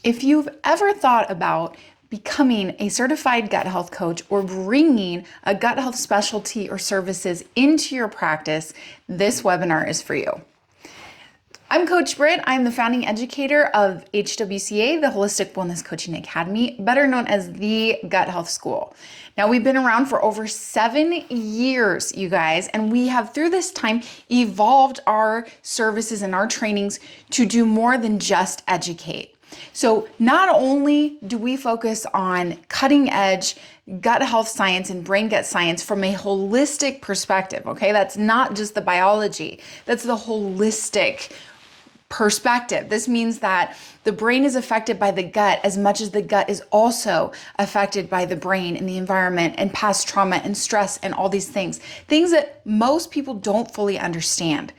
If you've ever thought about becoming a certified gut health coach or bringing a gut health specialty or services into your practice, this webinar is for you. I'm Coach Britt. I'm the founding educator of HWCA, the Holistic Wellness Coaching Academy, better known as the Gut Health School. Now, we've been around for over 7 years, you guys, and we have through this time evolved our services and our trainings to do more than just educate. So not only do we focus on cutting edge gut health science and brain gut science from a holistic perspective, okay? That's not just the biology, that's the holistic perspective. This means that the brain is affected by the gut as much as the gut is also affected by the brain and the environment and past trauma and stress and all these things that most people don't fully understand.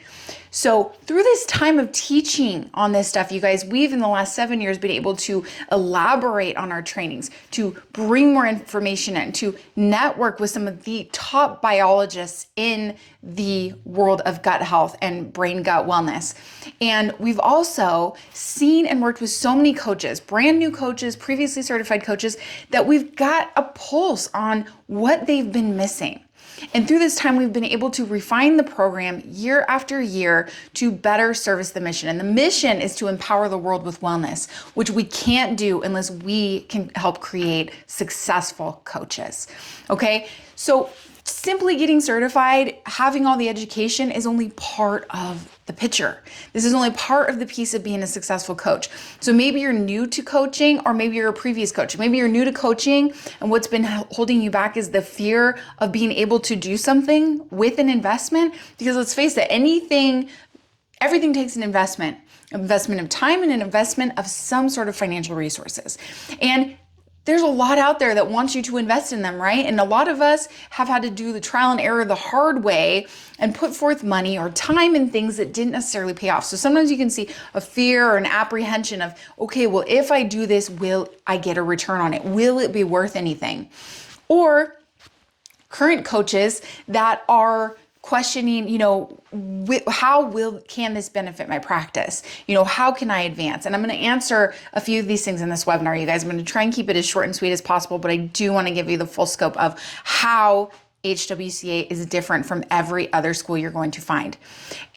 So through this time of teaching on this stuff, you guys, we've in the last 7 years been able to elaborate on our trainings, to bring more information in, to network with some of the top biologists in the world of gut health and brain gut wellness. And we've also seen and worked with so many coaches, brand new coaches, previously certified coaches, that we've got a pulse on what they've been missing. And through this time, we've been able to refine the program year after year to better service the mission. And the mission is to empower the world with wellness, which we can't do unless we can help create successful coaches. Okay, so simply getting certified, having all the education is only part of the picture. This is only part of the piece of being a successful coach. So maybe you're new to coaching, or maybe you're a previous coach. Maybe you're new to coaching and what's been holding you back is the fear of being able to do something with an investment. Because let's face it, everything takes an investment of time and an investment of some sort of financial resources. And there's a lot out there that wants you to invest in them, right? And a lot of us have had to do the trial and error the hard way and put forth money or time in things that didn't necessarily pay off. So sometimes you can see a fear or an apprehension of, okay, well, if I do this, will I get a return on it? Will it be worth anything? Or current coaches that are questioning, can this benefit my practice? How can I advance? And I'm going to answer a few of these things in this webinar, you guys. I'm going to try and keep it as short and sweet as possible, but I do want to give you the full scope of how HWCA is different from every other school you're going to find.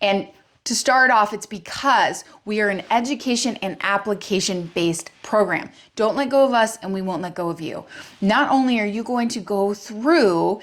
And to start off, it's because we are an education and application-based program. Don't let go of us and we won't let go of you. Not only are you going to go through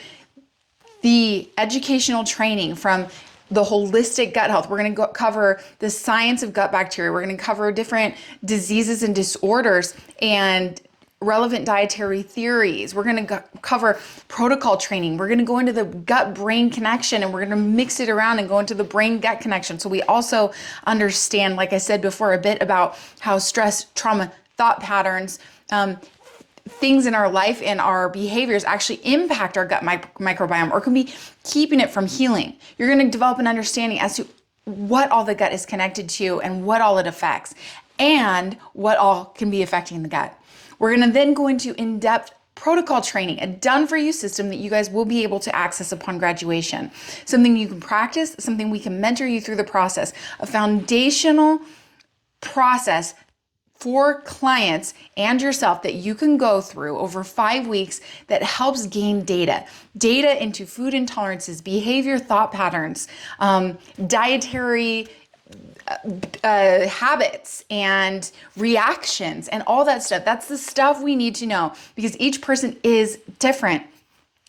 the educational training from the holistic gut health. We're going to cover the science of gut bacteria. We're going to cover different diseases and disorders and relevant dietary theories. We're going to cover protocol training. We're going to go into the gut-brain connection, and we're going to mix it around and go into the brain-gut connection. So we also understand, like I said before, a bit about how stress, trauma, thought patterns, things in our life and our behaviors actually impact our gut microbiome or can be keeping it from healing. You're going to develop an understanding as to what all the gut is connected to and what all it affects and what all can be affecting the gut. We're going to then go into in-depth protocol training, a done-for-you system that you guys will be able to access upon graduation. Something you can practice, something we can mentor you through the process, a foundational process for clients and yourself that you can go through over 5 weeks that helps gain data into food intolerances, behavior, thought patterns, dietary habits and reactions and all that stuff. That's the stuff we need to know because each person is different.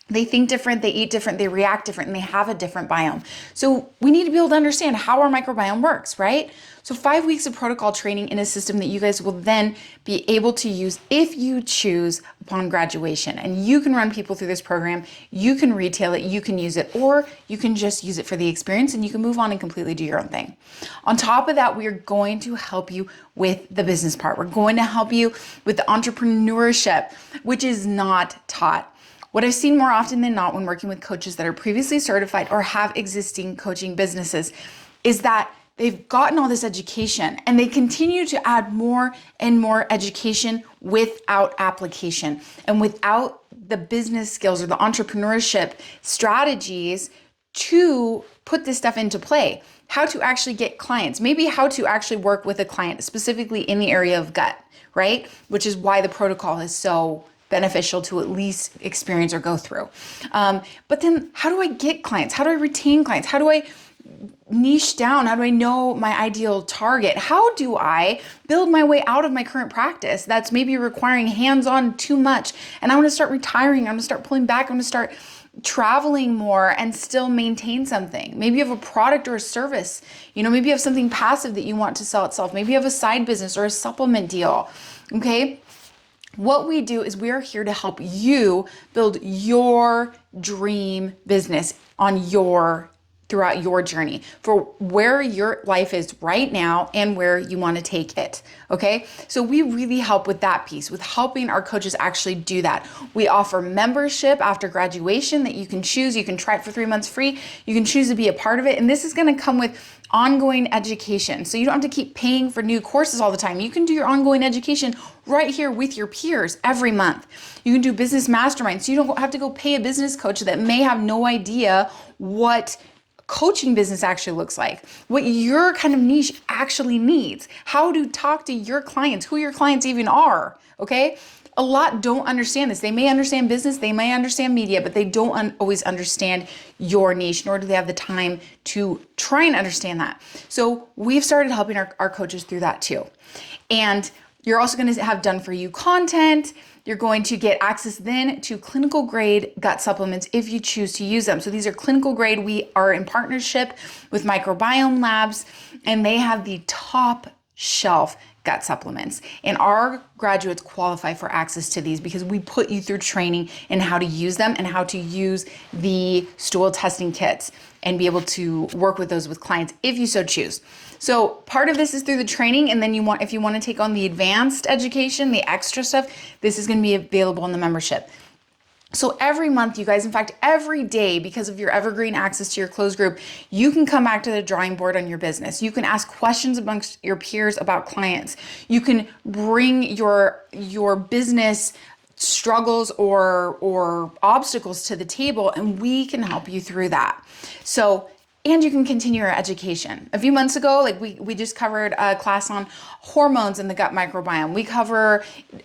They think different, they eat different, they react different, and they have a different biome. So we need to be able to understand how our microbiome works, right? So 5 weeks of protocol training in a system that you guys will then be able to use if you choose upon graduation. And you can run people through this program, you can retail it, you can use it, or you can just use it for the experience and you can move on and completely do your own thing. On top of that, we are going to help you with the business part. We're going to help you with the entrepreneurship, which is not taught. What I've seen more often than not when working with coaches that are previously certified or have existing coaching businesses is that they've gotten all this education and they continue to add more and more education without application and without the business skills or the entrepreneurship strategies to put this stuff into play. how to actually get clients, maybe how to actually work with a client specifically in the area of gut, right? Which is why the protocol is so beneficial to at least experience or go through. But then how do I get clients? How do I retain clients? How do I niche down? How do I know my ideal target? How do I build my way out of my current practice that's maybe requiring hands-on too much? And I want to start retiring. I'm going to start pulling back. I'm going to start traveling more and still maintain something. Maybe you have a product or a service. Maybe you have something passive that you want to sell itself. Maybe you have a side business or a supplement deal. Okay. What we do is we are here to help you build your dream business throughout your journey for where your life is right now and where you want to take it. Okay. So we really help with that piece, with helping our coaches actually do that. We offer membership after graduation that you can choose. You can try it for 3 months free. You can choose to be a part of it. And this is going to come with ongoing education. So you don't have to keep paying for new courses all the time. You can do your ongoing education right here with your peers every month. You can do business masterminds. So you don't have to go pay a business coach that may have no idea what coaching business actually looks like, what your kind of niche actually needs, how to talk to your clients, who your clients even are. Okay. A lot don't understand this. They may understand business, they may understand media, but they don't always understand your niche, nor do they have the time to try and understand that. So we've started helping our coaches through that too. And you're also going to have done for you content. You're going to get access then to clinical grade gut supplements if you choose to use them. So these are clinical grade. We are in partnership with Microbiome Labs, and they have the top shelf gut supplements. And our graduates qualify for access to these because we put you through training in how to use them and how to use the stool testing kits and be able to work with those with clients if you so choose. So part of this is through the training, and then if you want to take on the advanced education, the extra stuff, this is going to be available in the membership. So every month, you guys, in fact, every day, because of your evergreen access to your closed group, you can come back to the drawing board on your business. You can ask questions amongst your peers about clients. You can bring your business struggles or obstacles to the table, and we can help you through that. And you can continue your education. A few months ago, we just covered a class on hormones in the gut microbiome.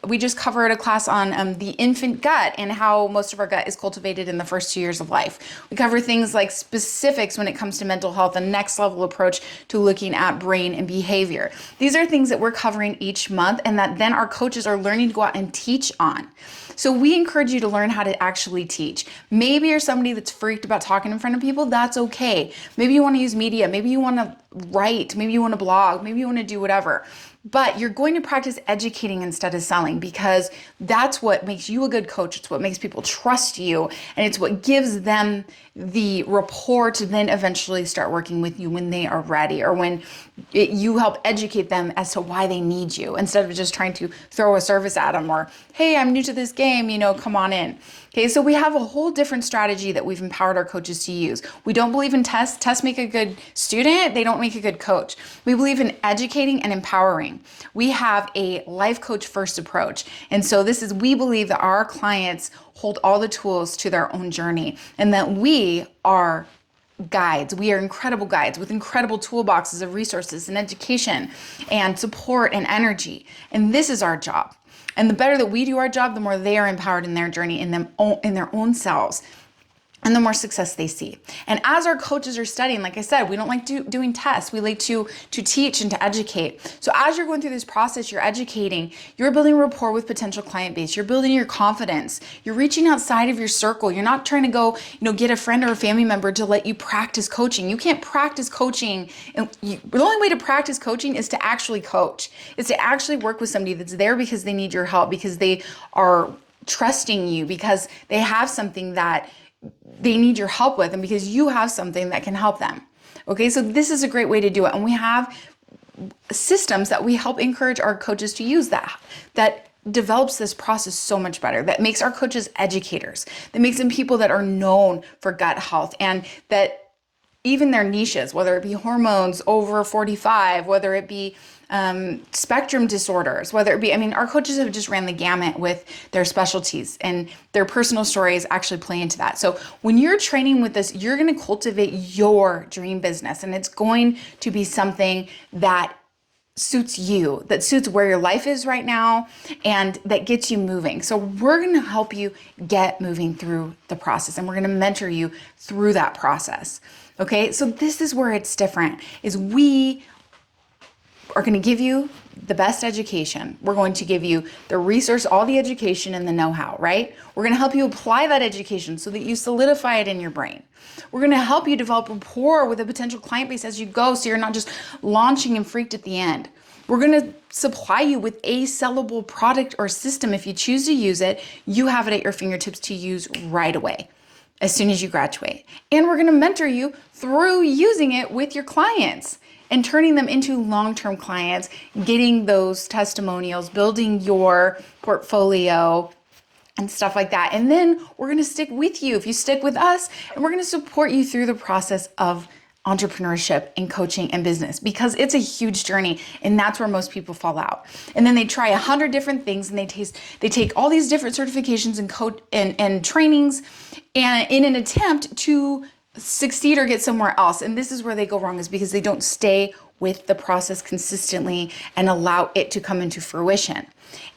We just covered a class on the infant gut and how most of our gut is cultivated in the first 2 years of life. We cover things like specifics when it comes to mental health, a next level approach to looking at brain and behavior. These are things that we're covering each month and that then our coaches are learning to go out and teach on. So we encourage you to learn how to actually teach. Maybe you're somebody that's freaked about talking in front of people. That's okay. Maybe you want to use media. Maybe you want to write. Maybe you want to blog. Maybe you want to do whatever. But you're going to practice educating instead of selling, because that's what makes you a good coach. It's what makes people trust you. And it's what gives them the rapport to then eventually start working with you when they are ready, or when you help educate them as to why they need you, instead of just trying to throw a service at them or, hey, I'm new to this game, come on in. Okay, so we have a whole different strategy that we've empowered our coaches to use. We don't believe in tests. Tests make a good student. They don't make a good coach. We believe in educating and empowering. We have a life coach first approach. And so we believe that our clients hold all the tools to their own journey, and that we are guides. We are incredible guides with incredible toolboxes of resources and education and support and energy. And this is our job. And the better that we do our job, the more they are empowered in their journey in their own selves, and the more success they see. And as our coaches are studying, like I said, we don't like doing tests. We like to teach and to educate. So as you're going through this process, you're educating, you're building rapport with potential client base, you're building your confidence, you're reaching outside of your circle. You're not trying to go, get a friend or a family member to let you practice coaching. You can't practice coaching. The only way to practice coaching is to actually coach, is to actually work with somebody that's there because they need your help, because they are trusting you, because they have something that they need your help with, and because you have something that can help them. Okay, so this is a great way to do it. And we have systems that we help encourage our coaches to use that develops this process so much better, that makes our coaches educators, that makes them people that are known for gut health, and that even their niches, whether it be hormones over 45, whether it be spectrum disorders, whether it be, our coaches have just ran the gamut with their specialties, and their personal stories actually play into that. So when you're training with us, you're going to cultivate your dream business, and it's going to be something that suits you, that suits where your life is right now, and that gets you moving. So we're going to help you get moving through the process, and we're going to mentor you through that process. Okay, so this is where it's different, is we are going to give you the best education. We're going to give you the resource, all the education and the know-how, right? We're going to help you apply that education so that you solidify it in your brain. We're going to help you develop rapport with a potential client base as you go, so you're not just launching and freaked at the end. We're going to supply you with a sellable product or system. If you choose to use it, you have it at your fingertips to use right away, as soon as you graduate. And we're going to mentor you through using it with your clients and turning them into long-term clients, getting those testimonials, building your portfolio and stuff like that. And then we're going to stick with you if you stick with us, and we're going to support you through the process of entrepreneurship and coaching and business, because it's a huge journey, and that's where most people fall out. And then they try 100 different things, and they take all these different certifications and trainings, and in an attempt to succeed or get somewhere else. And this is where they go wrong, is because they don't stay with the process consistently and allow it to come into fruition.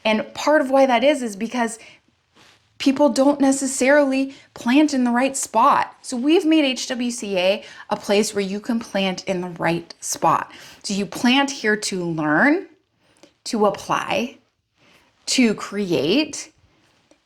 And part of why that is because people don't necessarily plant in the right spot. So we've made HWCA a place where you can plant in the right spot. So you plant here to learn, to apply, to create,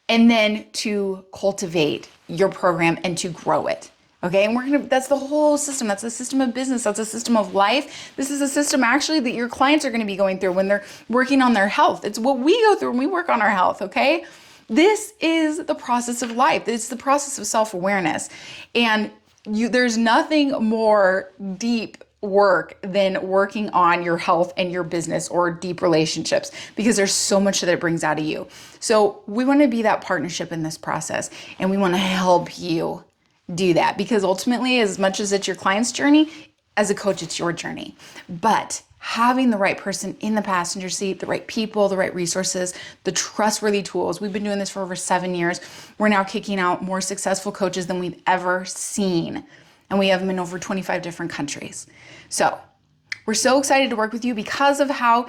and then to cultivate your program and to grow it. Okay, and that's the whole system. That's a system of business. That's a system of life. This is a system actually that your clients are going to be going through when they're working on their health. It's what we go through when we work on our health, okay? This is the process of life. It's the process of self-awareness. And there's nothing more deep work than working on your health and your business or deep relationships, because there's so much that it brings out of you. So we want to be that partnership in this process, and we want to help you do that, because ultimately, as much as it's your client's journey, as a coach, it's your journey. But having the right person in the passenger seat, the right people, the right resources, the trustworthy tools. We've been doing this for over 7 years. We're now kicking out more successful coaches than we've ever seen. And we have them in over 25 different countries. So we're so excited to work with you because of how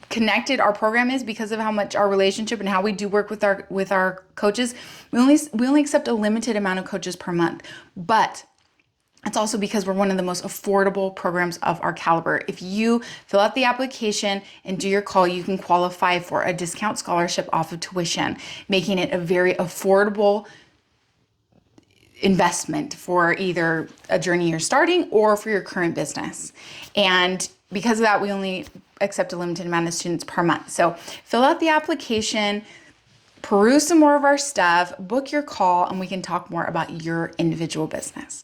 connected our program is, because of how much our relationship and how we do work with our coaches. We only accept a limited amount of coaches per month, but it's also because we're one of the most affordable programs of our caliber. If you fill out the application and do your call, you can qualify for a discount scholarship off of tuition, making it a very affordable investment for either a journey you're starting or for your current business. And because of that, we only accept a limited amount of students per month. So fill out the application, peruse some more of our stuff, book your call, and we can talk more about your individual business.